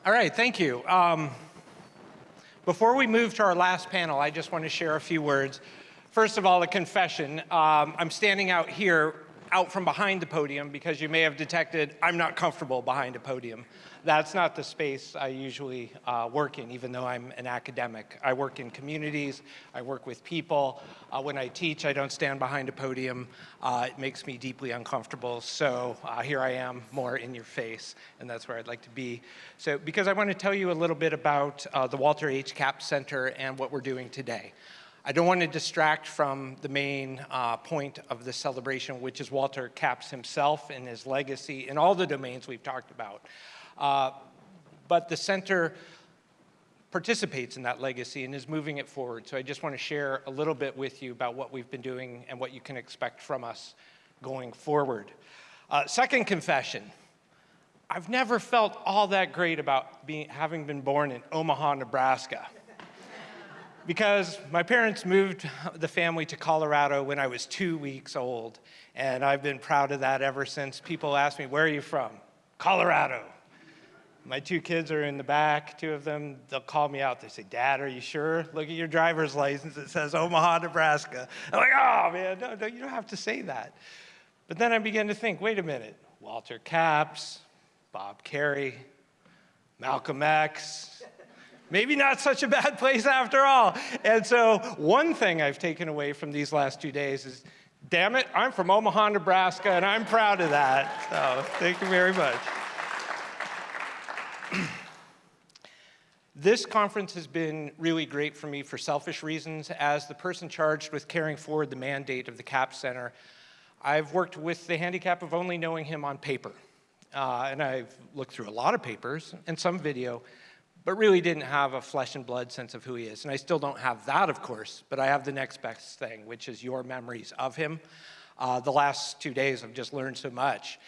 All right, thank you. Before we move to our last panel, I just want to share a few words. First of all, a confession. I'm standing out here, out from behind the podium, because you may have detected I'm not comfortable behind a podium. That's not the space I usually work in, even though I'm an academic. I work in communities, I work with people. When I teach, I don't stand behind a podium. It makes me deeply uncomfortable, so here I am, more in your face, and that's where I'd like to be. So, because I want to tell you a little bit about the Walter H. Capps Center and what we're doing today. I don't want to distract from the main point of this celebration, which is Walter Capps himself and his legacy in all the domains we've talked about. But the center participates in that legacy and is moving it forward. So I just want to share a little bit with you about what we've been doing and what you can expect from us going forward. Second confession. I've never felt all that great about having been born in Omaha, Nebraska. Because my parents moved the family to Colorado when I was 2 weeks old, and I've been proud of that ever since. People ask me, where are you from? Colorado. My two kids are in the back, two of them. They'll call me out. They say, Dad, are you sure? Look at your driver's license. It says Omaha, Nebraska. I'm like, oh, man, no, you don't have to say that. But then I began to think, wait a minute. Walter Capps, Bob Kerrey, Malcolm X. Maybe not such a bad place after all. And so one thing I've taken away from these last 2 days is, damn it, I'm from Omaha, Nebraska, and I'm proud of that. So thank you very much. This conference has been really great for me for selfish reasons. As the person charged with carrying forward the mandate of the Capps Center, I've worked with the handicap of only knowing him on paper. And I've looked through a lot of papers and some video, but really didn't have a flesh and blood sense of who he is. And I still don't have that, of course, but I have the next best thing, which is your memories of him. The last 2 days, I've just learned so much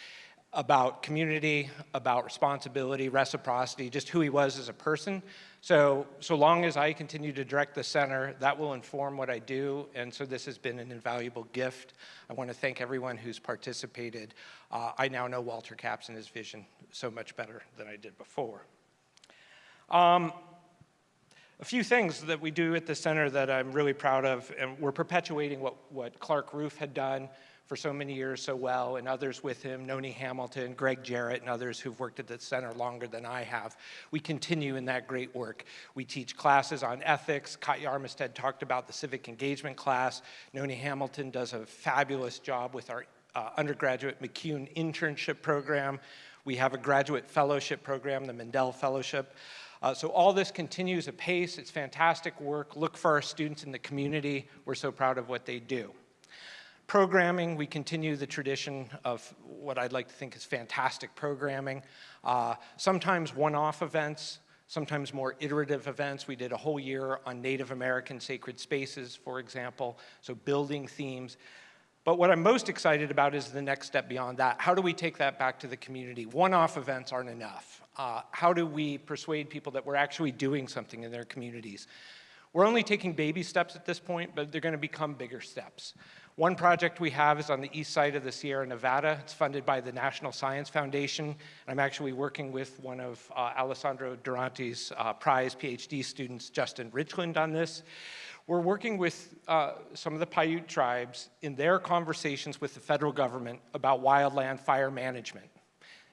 about community, about responsibility, reciprocity, just who he was as a person. So long as I continue to direct the center, that will inform what I do, and so this has been an invaluable gift. I want to thank everyone who's participated. I now know Walter Capps and his vision so much better than I did before. A few things that we do at the center that I'm really proud of, and we're perpetuating what Clark Roof had done for so many years so well, and others with him, Noni Hamilton, Greg Jarrett, and others who've worked at the center longer than I have. We continue in that great work. We teach classes on ethics. Katya Armistead talked about the civic engagement class. Noni Hamilton does a fabulous job with our undergraduate McCune internship program. We have a graduate fellowship program, the Mendel Fellowship. So all this continues apace. It's fantastic work. Look for our students in the community. We're so proud of what they do. Programming, we continue the tradition of what I'd like to think is fantastic programming. Sometimes one-off events, sometimes more iterative events. We did a whole year on Native American sacred spaces, for example, so building themes. But what I'm most excited about is the next step beyond that. How do we take that back to the community? One-off events aren't enough. How do we persuade people that we're actually doing something in their communities? We're only taking baby steps at this point, but they're going to become bigger steps. One project we have is on the east side of the Sierra Nevada. It's funded by the National Science Foundation. I'm actually working with one of Alessandro Durante's prize PhD students, Justin Richland, on this. We're working with some of the Paiute tribes in their conversations with the federal government about wildland fire management.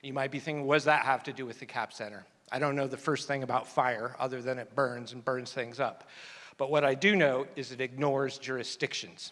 You might be thinking, what does that have to do with the Capps Center? I don't know the first thing about fire other than it burns and burns things up. But what I do know is it ignores jurisdictions.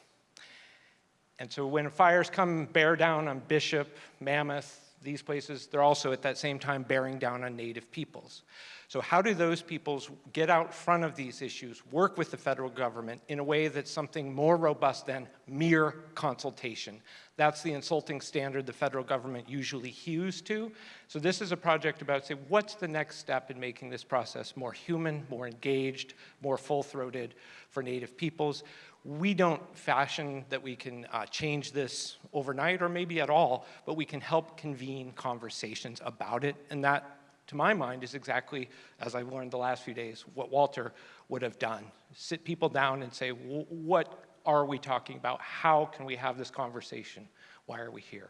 And so when fires come bear down on Bishop, Mammoth, these places, they're also at that same time bearing down on Native peoples. So how do those peoples get out front of these issues, work with the federal government in a way that's something more robust than mere consultation? That's the insulting standard the federal government usually hews to. So this is a project about, say, what's the next step in making this process more human, more engaged, more full-throated for Native peoples? We don't fashion that we can change this overnight or maybe at all, but we can help convene conversations about it. And that, to my mind, is exactly, as I've learned the last few days, what Walter would have done. Sit people down and say, what are we talking about? How can we have this conversation? Why are we here?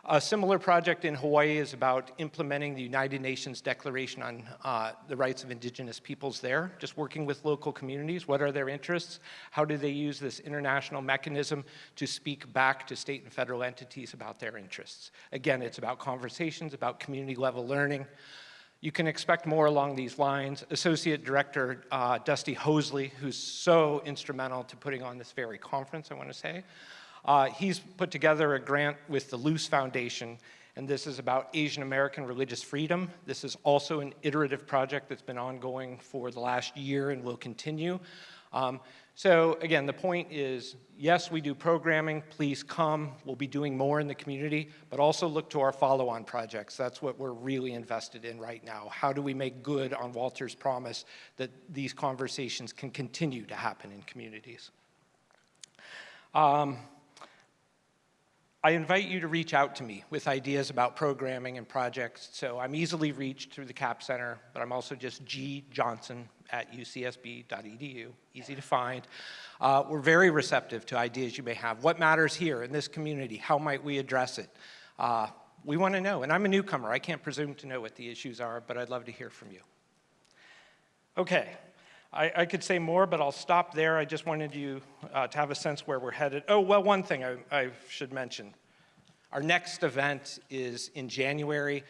A similar project in Hawaii is about implementing the United Nations Declaration on the Rights of Indigenous Peoples there, just working with local communities. What are their interests? How do they use this international mechanism to speak back to state and federal entities about their interests? Again, it's about conversations, about community level learning. You can expect more along these lines. Associate Director Dusty Hosley, who's so instrumental to putting on this very conference, I want to say. He's put together a grant with the Luce Foundation, and this is about Asian American religious freedom. This is also an iterative project that's been ongoing for the last year and will continue. So again, the point is, yes, we do programming, please come. We'll be doing more in the community, but also look to our follow-on projects. That's what we're really invested in right now. How do we make good on Walter's promise that these conversations can continue to happen in communities? I invite you to reach out to me with ideas about programming and projects. So I'm easily reached through the Capps Center, but I'm also just gjohnson@ucsb.edu, easy to find. We're very receptive to ideas you may have. What matters here in this community? How might we address it? We want to know, and I'm a newcomer. I can't presume to know what the issues are, but I'd love to hear from you. Okay. I could say more, but I'll stop there. I just wanted you to have a sense where we're headed. Oh, well, one thing I should mention. Our next event is in January.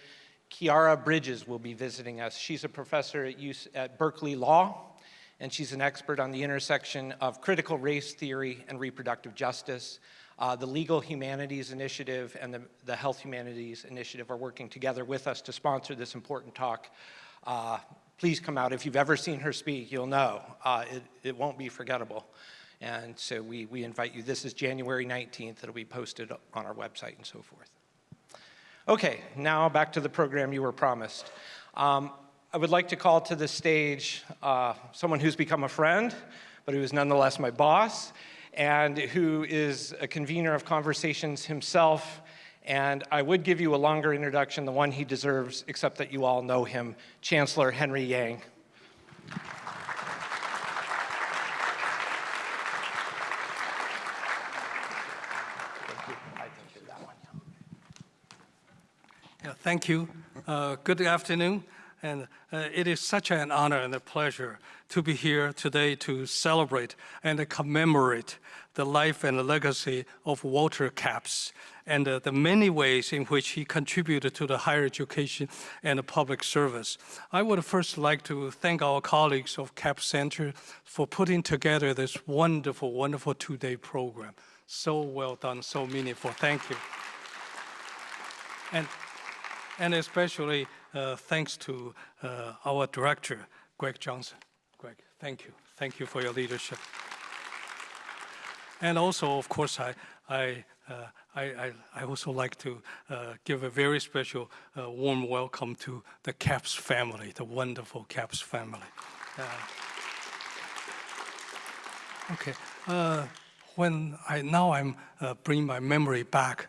Kiara Bridges will be visiting us. She's a professor at Berkeley Law, and she's an expert on the intersection of critical race theory and reproductive justice. The Legal Humanities Initiative and the Health Humanities Initiative are working together with us to sponsor this important talk. Please come out. If you've ever seen her speak, you'll know. It won't be forgettable. And so we invite you. This is January 19th. It'll be posted on our website and so forth. Okay, now back to the program you were promised. I would like to call to the stage someone who's become a friend, but who is nonetheless my boss, and who is a convener of conversations himself. And I would give you a longer introduction, the one he deserves, except that you all know him, Chancellor Henry Yang. Thank you. Good afternoon. And it is such an honor and a pleasure to be here today to celebrate and commemorate the life and legacy of Walter Capps and the many ways in which he contributed to the higher education and public service. I would first like to thank our colleagues of Capps Center for putting together this wonderful, wonderful two-day program. So well done, so meaningful. Thank you. And especially thanks to our director, Greg Johnson. Greg, thank you. Thank you for your leadership. And also, of course, I also like to give a very special warm welcome to the Capps family, the wonderful Capps family. Okay, when I'm bringing my memory back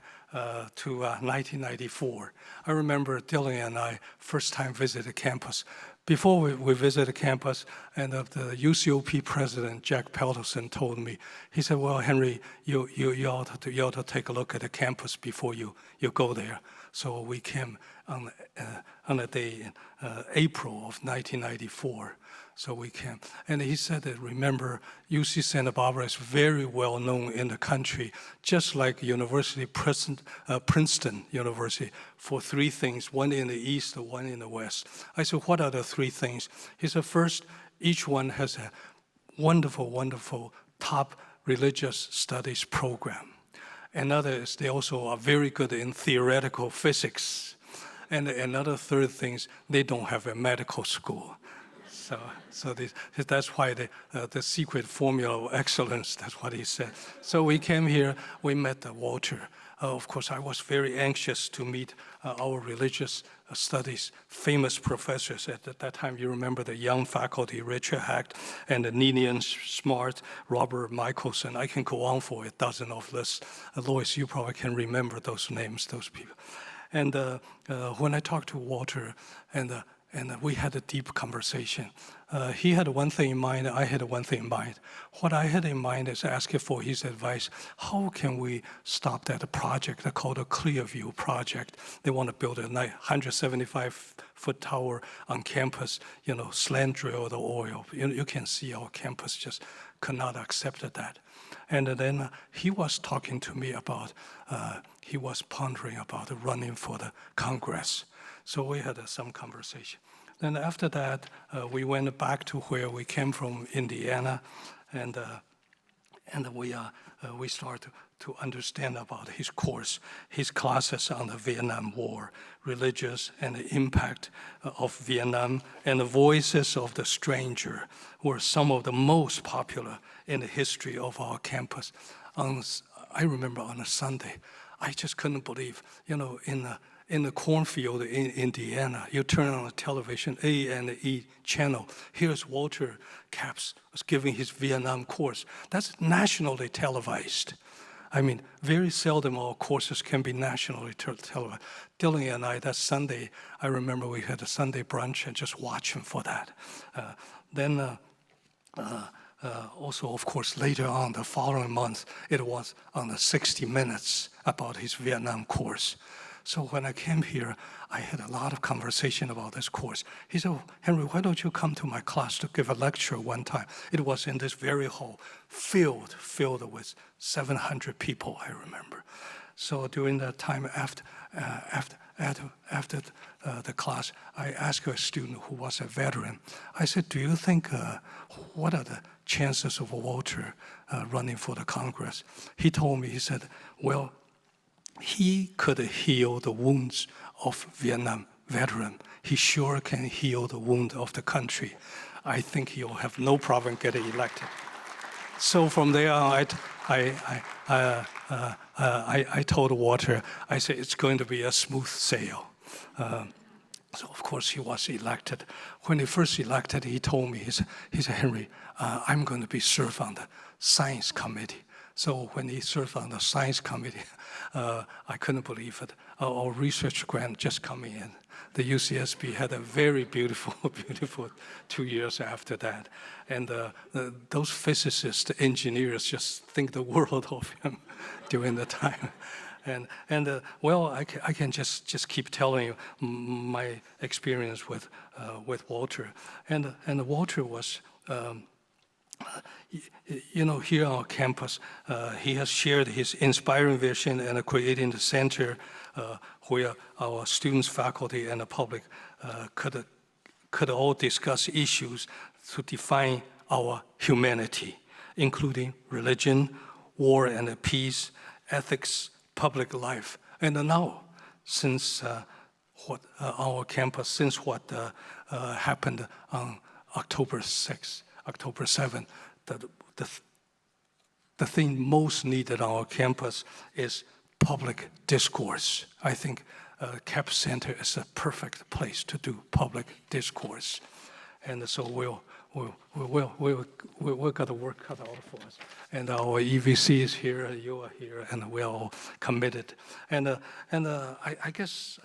to 1994. I remember Dylan and I first time visited campus. Before we visited campus, and the UCOP president, Jack Peltoson, told me, he said, well, Henry, you ought to take a look at the campus before you go there. So we came on a day in April of 1994. So we came. And he said that, remember, UC Santa Barbara is very well known in the country, just like Princeton University, for three things, one in the east, one in the west. I said, what are the three things? He said, first, each one has a wonderful, wonderful top religious studies program. Another is they also are very good in theoretical physics. And another third thing is they don't have a medical school. So that's why the secret formula of excellence, that's what he said. So we came here, we met Walter. Of course, I was very anxious to meet our religious studies famous professors. At that time, you remember the young faculty, Richard Hacht and Ninian Smart, Robert Michelson. I can go on for a dozen of lists. Lois, you probably can remember those names, those people. And when I talked to Walter, and we had a deep conversation. He had one thing in mind, I had one thing in mind. What I had in mind is asking for his advice. How can we stop that project called a Clearview project? They want to build a 175-foot tower on campus, slant drill the oil. You can see our campus just could not accept that. And then he was talking to me about, he was pondering about running for the Congress. So we had some conversation. Then after that, we went back to where we came from, Indiana, and we started to understand about his course, his classes on the Vietnam War, religious and the impact of Vietnam, and the voices of the stranger were some of the most popular in the history of our campus. I remember on a Sunday, I just couldn't believe, in the cornfield in Indiana, you turn on the television, A&E channel, here's Walter Capps was giving his Vietnam course. That's nationally televised. I mean, very seldom our courses can be nationally televised. Dylan and I, that Sunday, I remember we had a Sunday brunch and just watching for that. Also, of course, later on, the following month, it was on the 60 Minutes about his Vietnam course. So when I came here, I had a lot of conversation about this course. He said, Henry, why don't you come to my class to give a lecture one time? It was in this very hall, filled with 700 people, I remember. So during that time after the class, I asked a student who was a veteran, I said, do you think, what are the chances of Walter running for the Congress? He told me, he said, well, he could heal the wounds of Vietnam veteran. He sure can heal the wound of the country. I think he'll have no problem getting elected. So from there on, I told Walter, I said, it's going to be a smooth sail. So of course he was elected. When he first elected, he told me, he said, Henry, I'm going to be served on the science committee. So when he served on the science committee, I couldn't believe it. Our research grant just coming in. The UCSB had a very beautiful 2 years after that. And those physicists, engineers just think the world of him during the time. Well, I can just keep telling you my experience with Walter. And Walter was, here on campus, he has shared his inspiring vision and creating the center where our students, faculty, and the public could all discuss issues to define our humanity, including religion, war and peace, ethics, public life. And now, since what happened on October 6th, October 7th, the thing most needed on our campus is public discourse. I think Capps Center is a perfect place to do public discourse. And so we've got the work cut out for us. And our EVC is here, you are here, and we're all committed. And I guess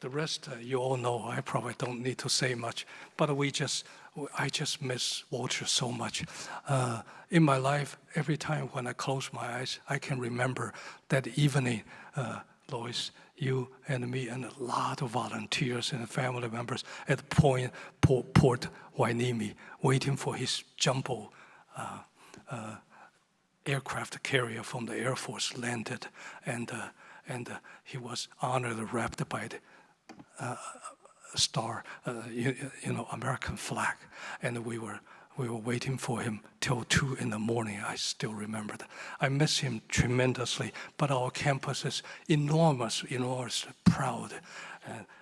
the rest you all know. I probably don't need to say much, but I just miss Walter so much. In my life, every time when I close my eyes, I can remember that evening, Lois, you and me and a lot of volunteers and family members at Port Hueneme, waiting for his jumbo aircraft carrier from the Air Force landed, and he was honored, wrapped by the star, American flag, and we were waiting for him till 2 in the morning. I still remember that. I miss him tremendously, but our campus is enormously proud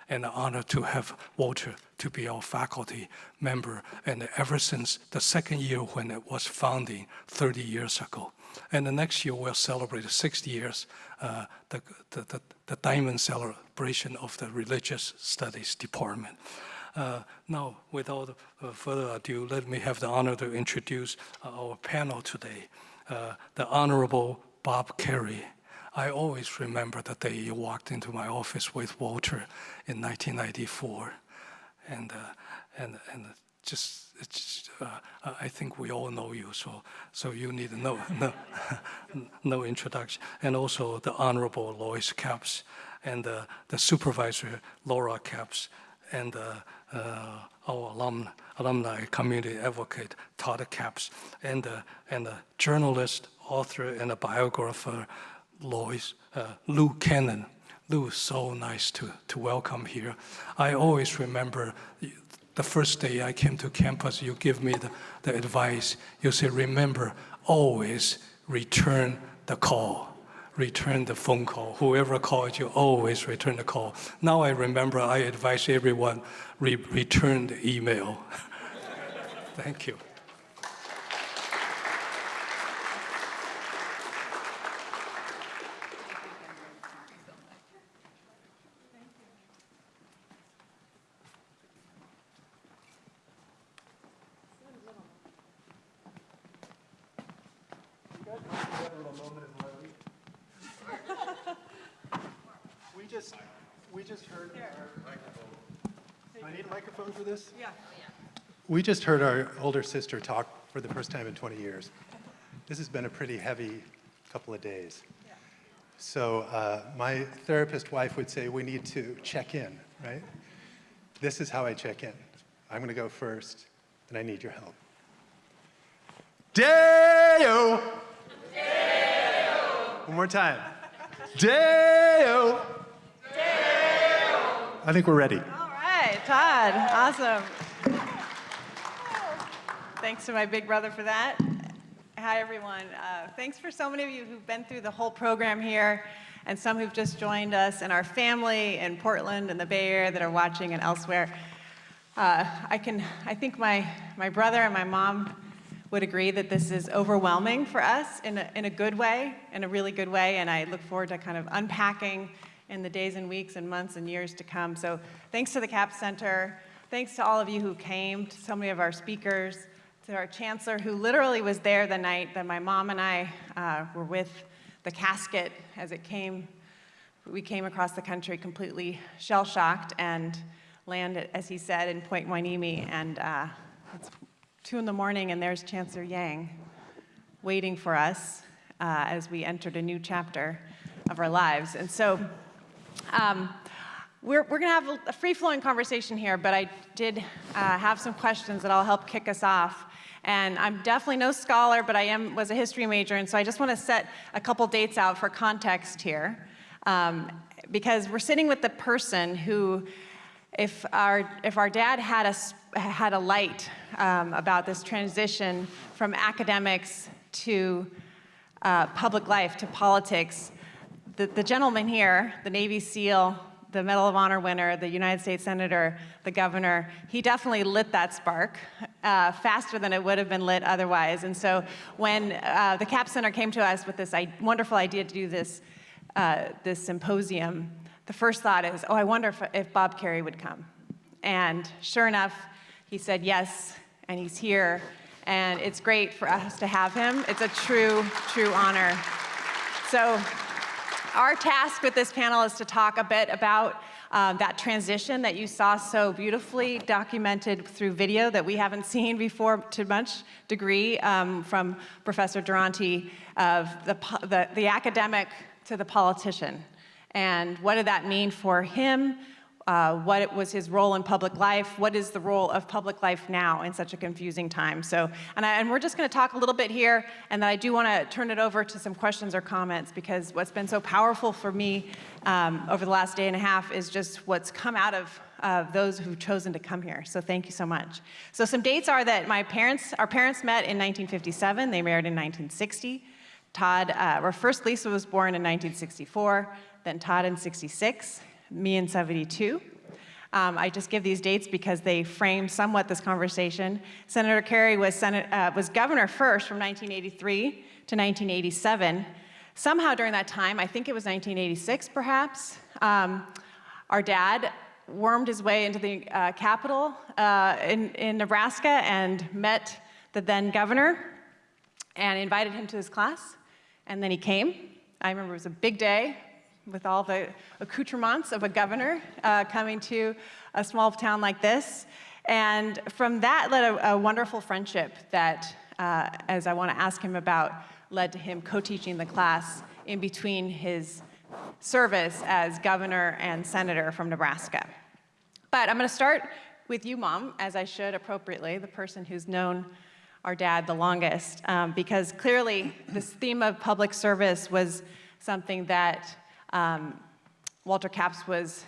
and honored to have Walter to be our faculty member, and ever since the second year when it was founding 30 years ago. And the next year we'll celebrate 60 years, the diamond celebration of the Religious Studies Department. Now, without further ado, let me have the honor to introduce our panel today. The Honorable Bob Kerrey. I always remember the day you walked into my office with Walter in 1994. and just I think we all know you, so you need no introduction. And also the Honorable Lois Capps, and the Supervisor Lois Capps, and our alumni community advocate Todd Capps, and the journalist, author, and a biographer Lou Cannon. Lou, so nice to welcome here. I always remember the first day I came to campus, you give me the advice. You say, remember, always return the call. Return the phone call. Whoever called you, always return the call. Now I remember, I advise everyone, return the email. Thank you. We just heard our, do I need a microphone for this? Yeah. We just heard our older sister talk for the first time in 20 years. This has been a pretty heavy couple of days. Yeah. So my therapist wife would say we need to check in, right? This is how I check in. I'm going to go first, and I need your help. Deo! Deo! One more time. Deo! I think we're ready. All right, Todd, awesome. Thanks to my big brother for that. Hi, everyone. Thanks for so many of you who've been through the whole program here, and some who've just joined us, and our family in Portland and the Bay Area that are watching and elsewhere. I think my brother and my mom would agree that this is overwhelming for us in a good way, in a really good way, and I look forward to kind of unpacking in the days and weeks and months and years to come. So thanks to the Capps Center, thanks to all of you who came, to so many of our speakers, to our chancellor who literally was there the night that my mom and I were with the casket as it came. We came across the country completely shell-shocked and landed, as he said, in Point Hueneme, and it's 2 in the morning and there's Chancellor Yang waiting for us as we entered a new chapter of our lives. And so we're going to have a free-flowing conversation here, but I did have some questions that I'll help kick us off. And I'm definitely no scholar, but was a history major, and so I just want to set a couple dates out for context here, because we're sitting with the person who, if our dad had a light about this transition from academics to public life, to politics, the gentleman here, the Navy SEAL, the Medal of Honor winner, the United States Senator, the governor, he definitely lit that spark faster than it would have been lit otherwise. And so when the Capps Center came to us with this wonderful idea to do this symposium, the first thought is, oh, I wonder if Bob Kerrey would come. And sure enough, he said yes, and he's here. And it's great for us to have him. It's a true, true honor. So our task with this panel is to talk a bit about that transition that you saw so beautifully documented through video that we haven't seen before to much degree from Professor Durante, of the academic to the politician. And what did that mean for him? What was his role in public life? What is the role of public life now in such a confusing time? So, and we're just going to talk a little bit here, and then I do want to turn it over to some questions or comments, because what's been so powerful for me over the last day and a half is just what's come out of those who've chosen to come here. So thank you so much. So some dates are that our parents met in 1957. They married in 1960. First Lisa was born in 1964, then Todd in 66. Me in 72. I just give these dates because they frame somewhat this conversation. Senator Kerrey was governor first from 1983 to 1987. Somehow during that time, I think it was 1986 perhaps, our dad wormed his way into the Capitol in Nebraska and met the then governor and invited him to his class. And then he came. I remember it was a big day. with all the accoutrements of a governor coming to a small town like this. And from that led a wonderful friendship that, as I want to ask him about, led to him co-teaching the class in between his service as governor and senator from Nebraska. But I'm going to start with you, Mom, as I should appropriately, the person who's known our dad the longest, because clearly this theme of public service was something that Walter Capps was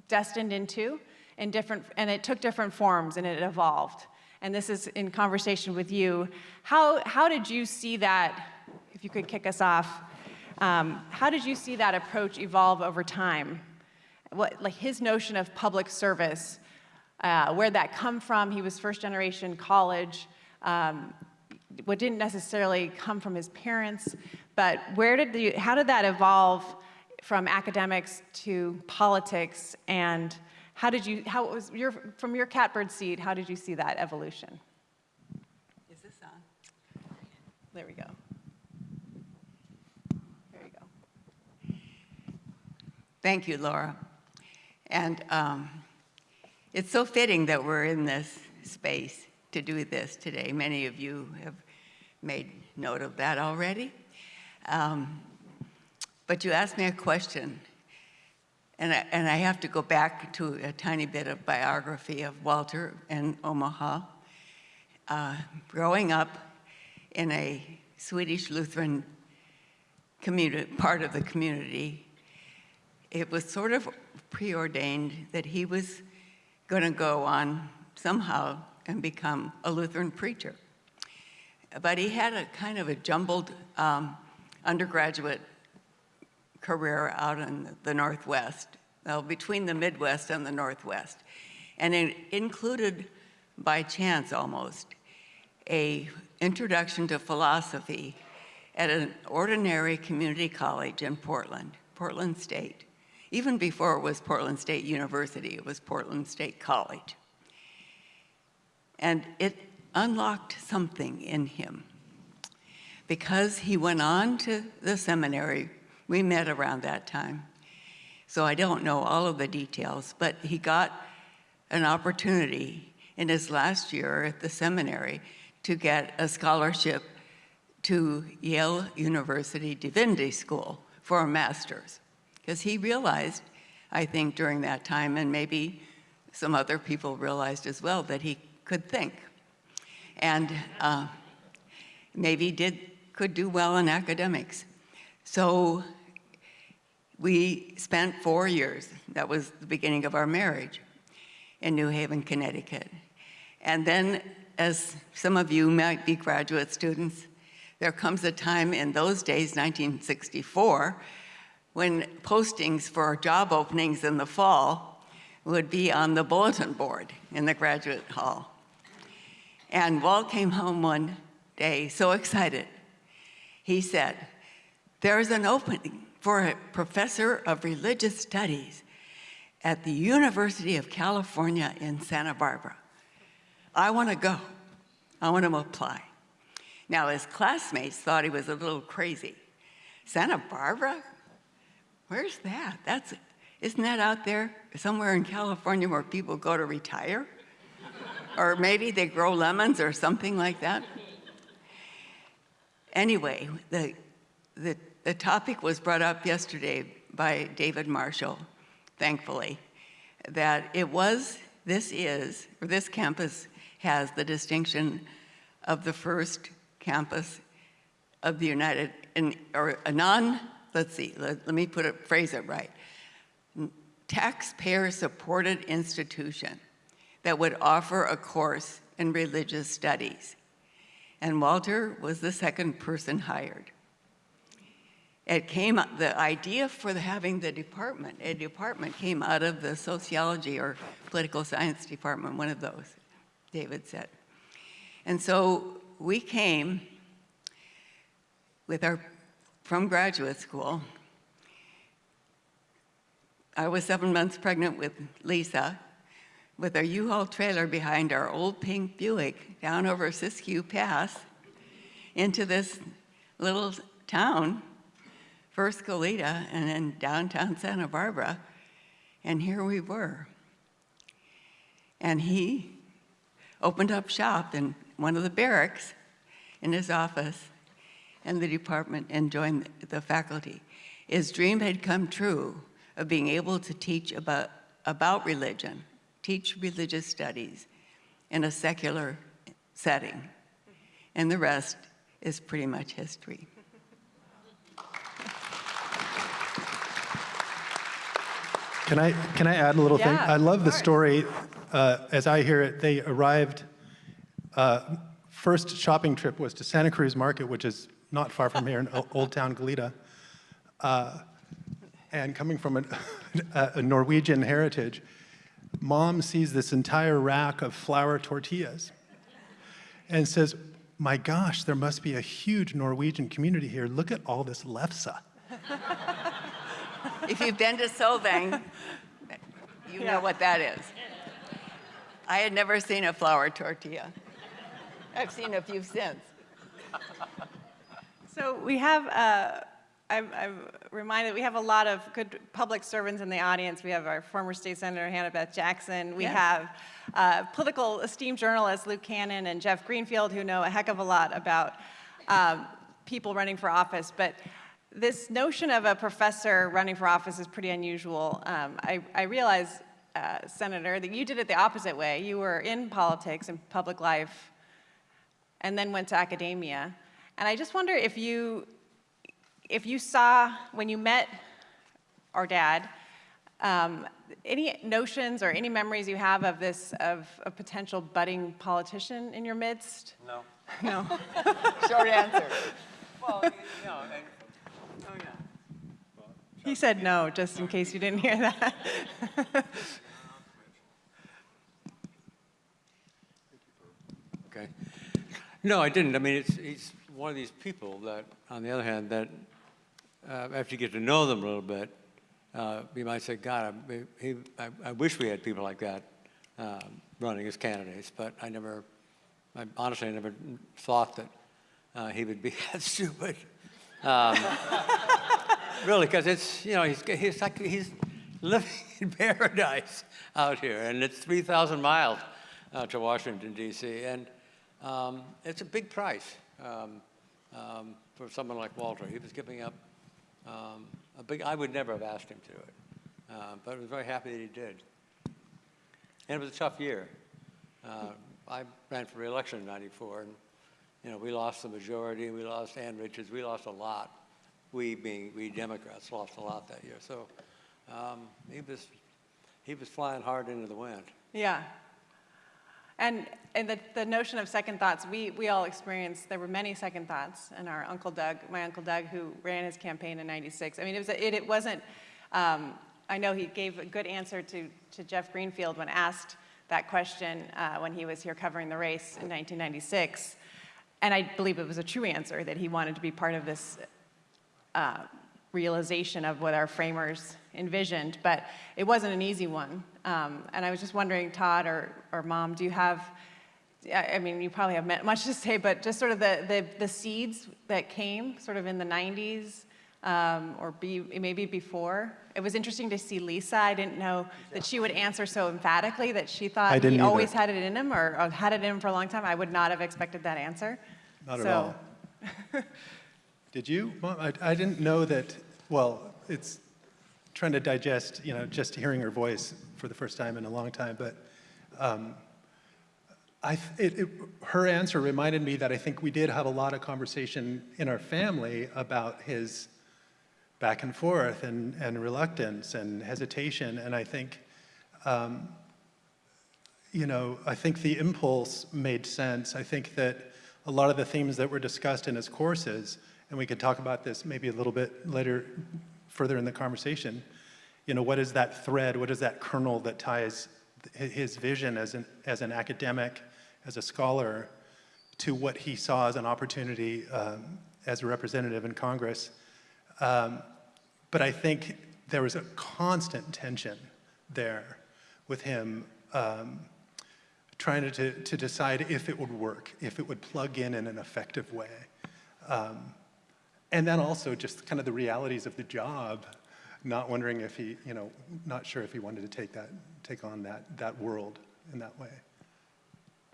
destined into, and it took different forms and it evolved. And this is in conversation with you. How did you see that, if you could kick us off, how did you see that approach evolve over time? Like his notion of public service, where'd that come from? He was first generation college. What didn't necessarily come from his parents, but how did that evolve from academics to politics, and from your catbird seat, how did you see that evolution? Is this on? There we go. There you go. Thank you, Laura. And it's so fitting that we're in this space to do this today. Many of you have made note of that already. But you asked me a question, and I have to go back to a tiny bit of biography of Walter in Omaha. Growing up in a Swedish Lutheran part of the community, it was sort of preordained that he was going to go on somehow and become a Lutheran preacher. But he had a kind of a jumbled undergraduate career out in the Northwest, between the Midwest and the Northwest. And it included, by chance almost, an introduction to philosophy at an ordinary community college in Portland State. Even before it was Portland State University, it was Portland State College. And it unlocked something in him. Because he went on to the seminary, we met around that time. So I don't know all of the details, but he got an opportunity in his last year at the seminary to get a scholarship to Yale University Divinity School for a master's. Because he realized, I think during that time, and maybe some other people realized as well, that he could think. And maybe could do well in academics. So we spent 4 years, that was the beginning of our marriage, in New Haven, Connecticut. And then, as some of you might be graduate students, there comes a time in those days, 1964, when postings for job openings in the fall would be on the bulletin board in the graduate hall. And Walt came home one day so excited. He said, "There's an opening for a professor of religious studies at the University of California in Santa Barbara. I want to go. I want to apply." Now, his classmates thought he was a little crazy. Santa Barbara? Where's that? Isn't that out there somewhere in California where people go to retire? Or maybe they grow lemons or something like that? Anyway, the topic was brought up yesterday by David Marshall, thankfully, that this campus has the distinction of the first campus of the let me phrase it right, taxpayer-supported institution that would offer a course in religious studies. And Walter was the second person hired. The idea for having a department came out of the sociology or political science department, one of those, David said. And so we came from graduate school. I was 7 months pregnant with Lisa, with our U-Haul trailer behind our old pink Buick down over Siskiyou Pass into this little town first Goleta and then downtown Santa Barbara, and here we were. And he opened up shop in one of the barracks in his office, and the department and joined the faculty. His dream had come true of being able to teach about religion, teach religious studies in a secular setting. And the rest is pretty much history. Can I add a little thing? Yeah, I love the of course. story. As I hear it, they arrived, first shopping trip was to Santa Cruz Market, which is not far from here in Old Town Goleta. And coming from a Norwegian heritage, Mom sees this entire rack of flour tortillas and says, my gosh, there must be a huge Norwegian community here. Look at all this lefse. If you've been to Solvang, you know what that is. I had never seen a flour tortilla. I've seen a few since. So we have, I'm reminded, we have a lot of good public servants in the audience. We have our former state senator, Hannah Beth Jackson. We have political esteemed journalists, Luke Cannon and Jeff Greenfield, who know a heck of a lot about people running for office. But this notion of a professor running for office is pretty unusual. I realize, Senator, that you did it the opposite way. You were in politics and public life and then went to academia. And I just wonder if you saw, when you met our dad, any notions or any memories you have of this, of a potential budding politician in your midst? No. No. Short answer. Well, oh yeah. He said no, just in case you didn't hear that. Okay. No, I didn't. I mean, he's one of these people that, on the other hand, that after you get to know them a little bit, you might say, God, I wish we had people like that running as candidates, but I honestly never thought that he would be that stupid. Really, because it's, he's living in paradise out here, and it's 3,000 miles to Washington, D.C., and it's a big price for someone like Walter. He was giving up I would never have asked him to do it, but I was very happy that he did. And it was a tough year. I ran for re-election in '94, and we lost the majority. We lost Ann Richards. We lost a lot. We Democrats lost a lot that year. So he was flying hard into the wind. Yeah. And the notion of second thoughts, we all experienced, there were many second thoughts, and my Uncle Doug, who ran his campaign in '96. I mean, it wasn't, I know he gave a good answer to Jeff Greenfield when asked that question when he was here covering the race in 1996. And I believe it was a true answer, that he wanted to be part of this realization of what our framers envisioned, but it wasn't an easy one. And I was just wondering, Todd or Mom, do you have, I mean, you probably have much to say, but just sort of the seeds that came sort of in the 90s, or maybe before. It was interesting to see Lisa. I didn't know that she would answer so emphatically that she thought he always had it in him, or had it in him for a long time. I would not have expected that answer. Not at all. Did you? Mom, I didn't know that. Well, it's trying to digest, just hearing her voice for the first time in a long time. But her answer reminded me that I think we did have a lot of conversation in our family about his back and forth and reluctance and hesitation. And I think, I think the impulse made sense. I think that a lot of the themes that were discussed in his courses, and we could talk about this maybe a little bit later, further in the conversation, what is that thread, what is that kernel that ties his vision as an academic, as a scholar, to what he saw as an opportunity as a representative in Congress. But I think there was a constant tension there with him trying to decide if it would work, if it would plug in an effective way. And then also just kind of the realities of the job, not wondering if he, not sure if he wanted to take on that world in that way.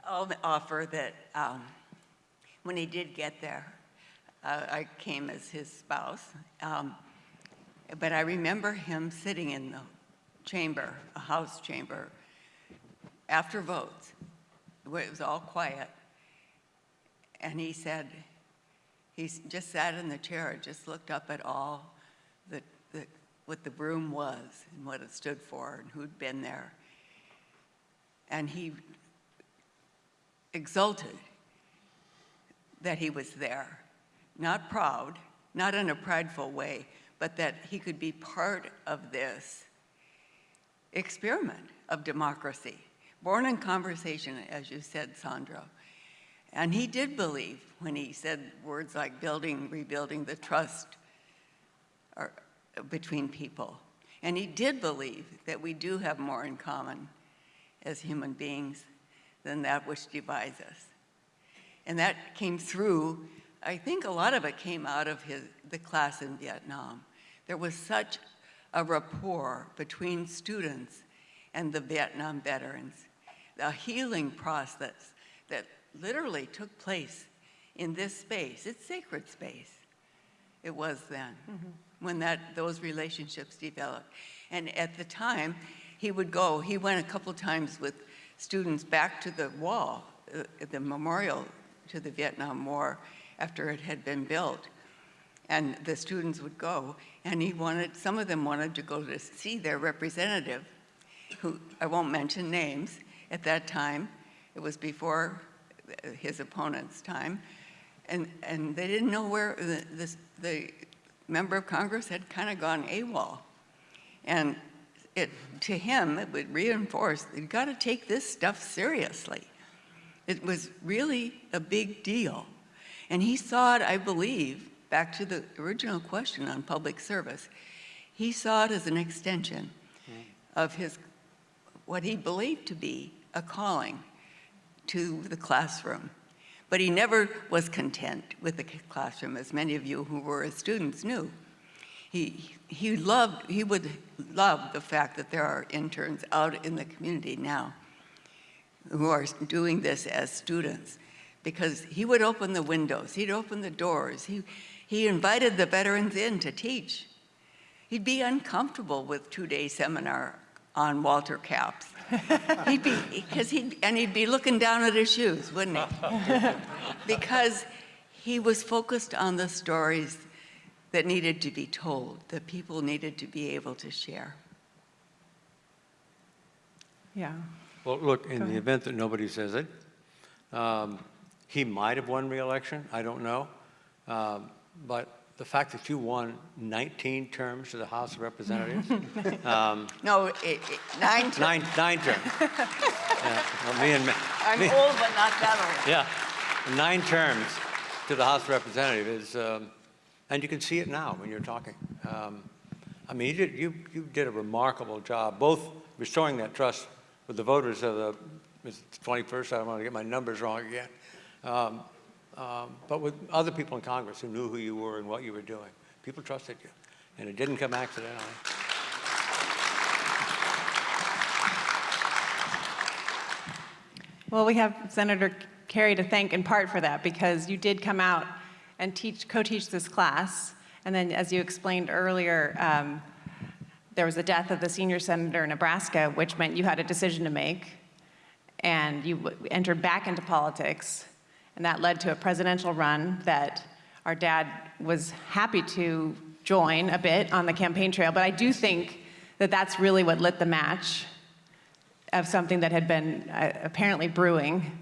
I'll offer that when he did get there, I came as his spouse, but I remember him sitting in the chamber, a House chamber, after votes, where it was all quiet, and he said, he just sat in the chair, just looked up at all what the broom was and what it stood for and who'd been there. And he exulted that he was there, not proud, not in a prideful way, but that he could be part of this experiment of democracy, born in conversation, as you said, Sandra. And he did believe when he said words like rebuilding the trust between people. And he did believe that we do have more in common as human beings than that which divides us. And that came through, I think a lot of it came out of the class in Vietnam. There was such a rapport between students and the Vietnam veterans, a healing process that literally took place in this space. It's sacred space. It was then, when those relationships developed. And at the time, he went a couple times with students back to the wall, the memorial to the Vietnam War after it had been built. And the students would go, and some of them wanted to go to see their representative, who I won't mention names at that time. It was before his opponent's time. And they didn't know where the member of Congress had kind of gone AWOL. And to him, it would reinforce, you've got to take this stuff seriously. It was really a big deal. And he saw it, I believe, back to the original question on public service, he saw it as an extension of what he believed to be a calling to the classroom. But he never was content with the classroom, as many of you who were his students knew. He would love the fact that there are interns out in the community now who are doing this as students, because he would open the windows, he'd open the doors, he invited the veterans in to teach. He'd be uncomfortable with 2-day seminar on Walter Capps. He'd be looking down at his shoes, wouldn't he? Because he was focused on the stories that needed to be told, that people needed to be able to share. Yeah. Well, look, in the event that nobody says it, he might have won re-election, I don't know. But the fact that you won 19 terms to the House of Representatives. No, 9 terms. Nine terms. Yeah, well, I'm old, but not that old. Yeah, 9 terms to the House of Representatives is, and you can see it now when you're talking. I mean, you did a remarkable job, both restoring that trust with the voters of the 21st, I don't want to get my numbers wrong again, but with other people in Congress who knew who you were and what you were doing. People trusted you, and it didn't come accidentally. Well, we have Senator Kerrey to thank in part for that, because you did come out and co-teach this class. And then, as you explained earlier, there was the death of the senior senator in Nebraska, which meant you had a decision to make. And you entered back into politics. And that led to a presidential run that our dad was happy to join a bit on the campaign trail. But I do think that that's really what lit the match of something that had been apparently brewing,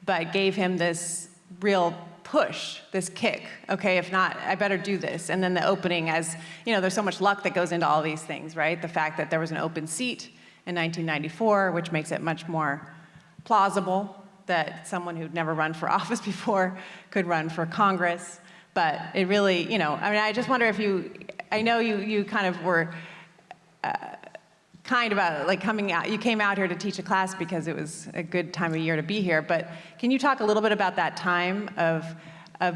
but gave him this real push, this kick. Okay, if not, I better do this. And then the opening, as you know, there's so much luck that goes into all these things, right? The fact that there was an open seat in 1994, which makes it much more plausible that someone who'd never run for office before could run for Congress. But it really, you know, I mean, I just wonder if I know you kind of were kind about like coming out, you came out here to teach a class because it was a good time of year to be here, but can you talk a little bit about that time of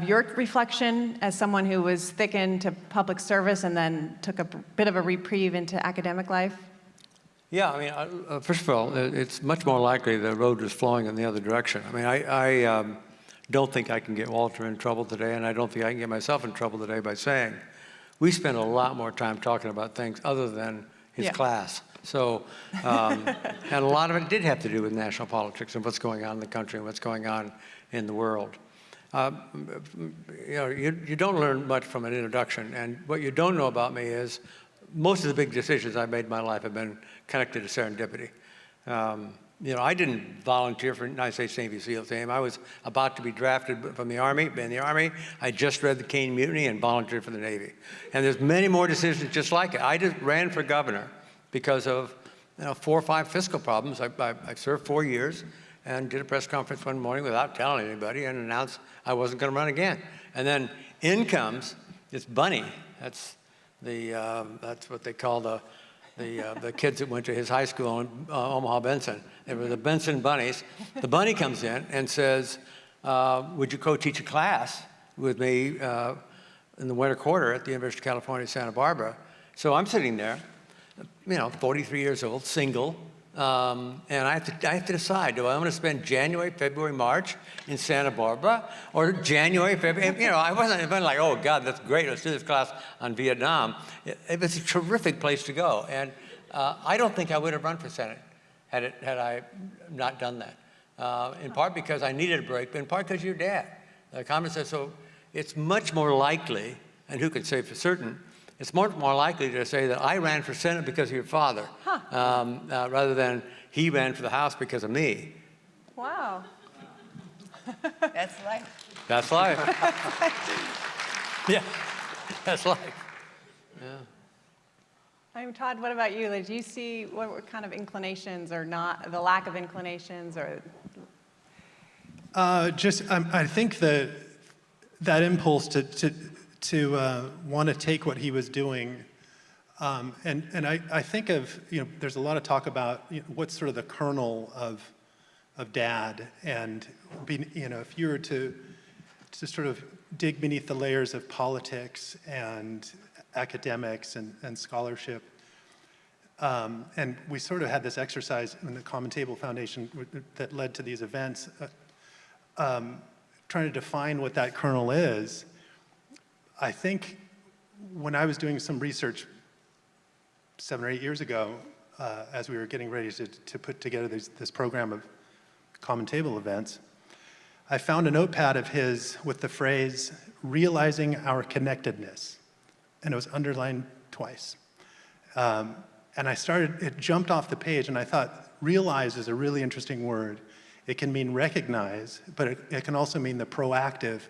your reflection as someone who was thickened to public service and then took a bit of a reprieve into academic life? Yeah, I mean, first of all, it's much more likely the road was flowing in the other direction. I mean, I don't think I can get Walter in trouble today, and I don't think I can get myself in trouble today by saying we spent a lot more time talking about things other than his class. So, and a lot of it did have to do with national politics and what's going on in the country and what's going on in the world. You don't learn much from an introduction, and what you don't know about me is most of the big decisions I've made in my life have been connected to serendipity. I didn't volunteer for United States Navy SEAL team. I was about to be drafted from the Army, in the Army. I just read the Caine Mutiny and volunteered for the Navy. And there's many more decisions just like it. I just ran for governor because of 4 or 5 fiscal problems. I served 4 years and did a press conference one morning without telling anybody and announced I wasn't going to run again. And then in comes this bunny. That's what they call the kids that went to his high school in Omaha Benson. They were the Benson Bunnies. The bunny comes in and says, would you co-teach a class with me in the winter quarter at the University of California, Santa Barbara? So I'm sitting there, 43 years old, single, and I have to decide, do I want to spend January, February, March in Santa Barbara, or January, February? I wasn't like, oh God, that's great, let's do this class on Vietnam. It was a terrific place to go, and I don't think I would have run for Senate had I not done that. In part because I needed a break, but in part because your dad. The comment says, so it's much more likely, and who can say for certain, it's much more likely to say that I ran for Senate because of your father, rather than he ran for the House because of me. Wow. That's life. That's life. Yeah, that's life. Yeah. Todd, what about you? Did you see what kind of inclinations or not, the lack of inclinations or? I think that impulse to want to take what he was doing, and I think of, there's a lot of talk about what's sort of the kernel of Dad, and if you were to sort of dig beneath the layers of politics and academics and scholarship, and we sort of had this exercise in the Common Table Foundation that led to these events, trying to define what that kernel is. I think when I was doing some research 7 or 8 years ago, as we were getting ready to put together this program of Common Table events, I found a notepad of his with the phrase, realizing our connectedness, and it was underlined twice. And it jumped off the page, and I thought, realize is a really interesting word. It can mean recognize, but it can also mean the proactive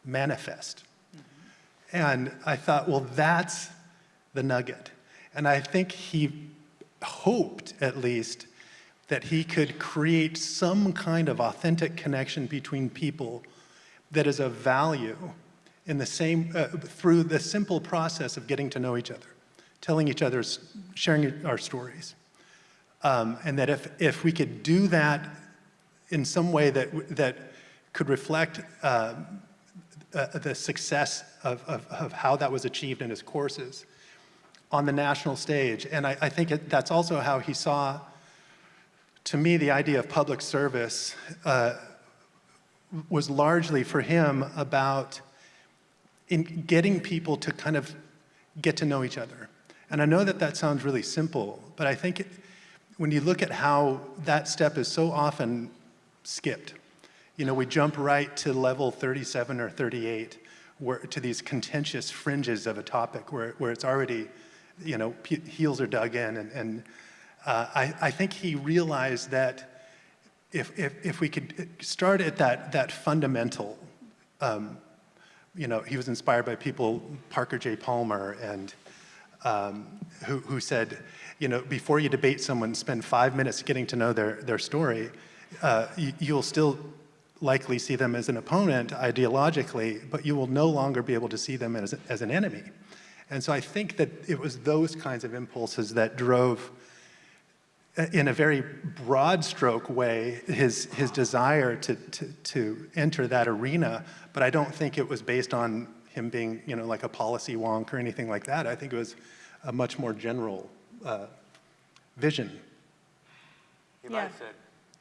manifest. And I thought, well, that's the nugget. And I think he hoped, at least, that he could create some kind of authentic connection between people that is of value in the same, through the simple process of getting to know each other, telling each other, sharing our stories. And that if we could do that in some way that could reflect the success of how that was achieved in his courses on the national stage. And I think that's also how he saw, to me, the idea of public service was largely for him about in getting people to kind of get to know each other. And I know that sounds really simple, but I think when you look at how that step is so often skipped, we jump right to level 37 or 38, to these contentious fringes of a topic where it's already, heels are dug in. And I think he realized that if we could start at that fundamental, he was inspired by people, Parker J. Palmer, and who said, before you debate someone, spend 5 minutes getting to know their story. You'll still likely see them as an opponent ideologically, but you will no longer be able to see them as an enemy. And so I think that it was those kinds of impulses that drove in a very broad stroke way, his desire to enter that arena, but I don't think it was based on him being, like a policy wonk or anything like that. I think it was a much more general vision. He might have said,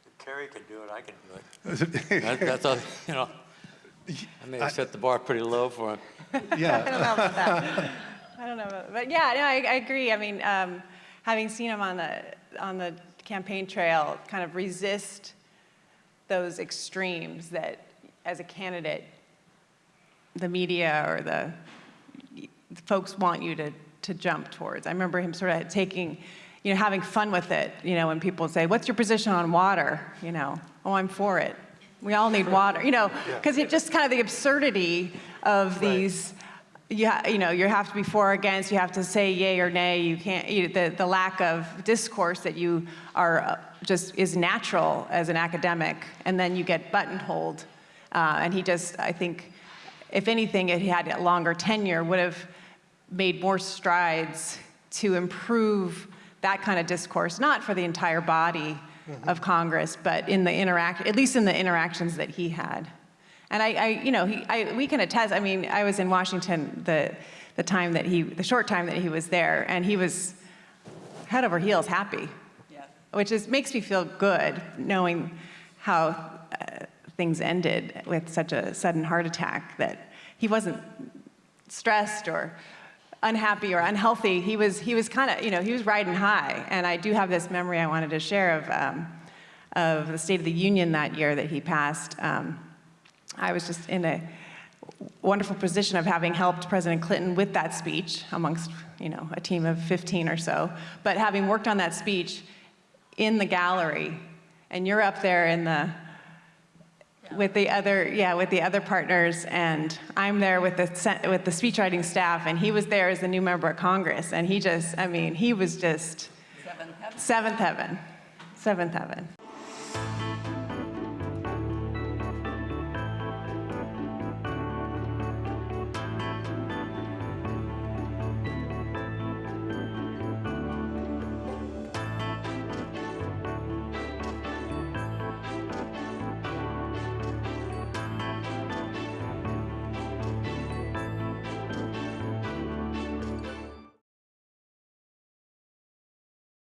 if Kerry could do it, I can do it. That's all, I may have set the bar pretty low for him. Yeah. I don't know about that. I don't know about that. But yeah, no, I agree. I mean, having seen him on the campaign trail kind of resist those extremes that as a candidate, the media or the folks want you to jump towards. I remember him sort of taking, having fun with it, when people say, what's your position on water? Oh, I'm for it. We all need water, because it just kind of the absurdity of these, you have to be for or against, you have to say yay or nay, you can't, the lack of discourse that you are just is natural as an academic, and then you get buttonholed. And he just, I think, if anything, if he had a longer tenure, would have made more strides to improve that kind of discourse, not for the entire body of Congress, but in the at least in the interactions that he had. And we can attest. I mean, I was in Washington the short time that he was there, and he was head over heels happy, which makes me feel good knowing how things ended with such a sudden heart attack, that he wasn't stressed or unhappy or unhealthy. He was kind of, he was riding high. And I do have this memory I wanted to share of the State of the Union that year that he passed. I was just in a wonderful position of having helped President Clinton with that speech amongst, a team of 15 or so. But having worked on that speech in the gallery, and you're up there with the other partners, and I'm there with the speechwriting staff, and he was there as the new member of Congress, and he was just seventh heaven.